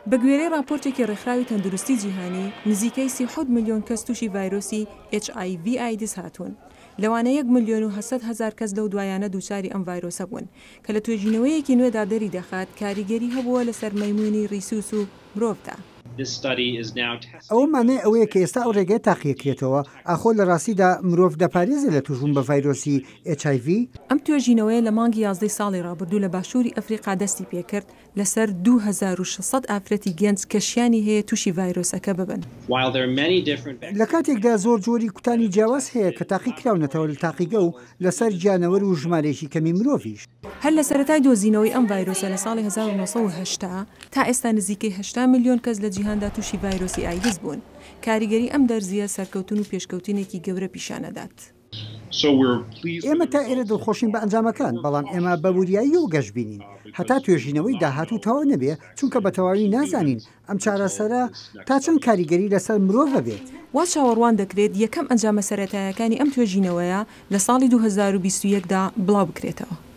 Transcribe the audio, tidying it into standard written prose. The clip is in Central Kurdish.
بە گوێرەی راپۆرتێکی ڕێکخراوی تەندروستی جیهانی نزیکەی 37 ملیۆن کەس تووشی ڤایرۆسی HIV ئایدز هاتوون. لەوانە 1,800,000 کەس لەو دوایانە دووچاری ئەم ڤایرۆسە بوون کە لە توێژینەوەیەکی نوێدا دەری دەخات کاریگەری هەبووە لەسەر مەیموونی ڕیسوس و مرۆڤدا. ئەوە مانای ئەوەیە کە ئێستا ئەو ڕێگەی تاقیەکرێتەوە ئاخۆ لە ڕاستیدا مرۆڤ دەپارێزێت لە تووشبوون بە ڤایرۆسی HIV. ئەم توێژینەوەیە لە مانگی 11 ساڵی ڕابردوو لە باشووری ئەفریقا دەستی پێکرد لەسەر 2600 ئافرەتی گەنج کەشیانی هەیە تووشی ڤایرۆسەکە ببن. لە کاتێکدا زۆر جۆری کوتانی جیاواز هەیە کە تاقی کراونەتەوە لە تاقیگە و لەسەر گیانەوەر و ژمارەیەکی کەمی مرۆڤیش. هەر لە سەرەتای دۆزینەوەی ئەم ڤایرۆسە لە ساڵی 1980 تا ئێستا نزیکەی 80 ملیۆن کەس لە جیهاندا تووشی ڤایرۆسی ئایدز بوون. کاریگەری ئەم دەرزیە سەرکەوتن و پێشکەوتنێکی گەورە پیشانەدات. ئێمە تا ئێرە دڵخۆشین بە ئەنجامەکان، بەڵام ئێمە بە وریایی و گەشت بینین هەتا توێژینەوەی داهاتوو تەواو نەبێ چونکە بە تەواوی نازانین ئەم چارەسەرە تا چەند کاریگەری لەسەر مرۆڤ بێت. وا چاوەڕوان دەکرێت یەکەم ئەنجامە سەرەتاییەکانی ئەم توێژینەوەیە لە ساڵی 2021دا بڵاو بکرێتەوە.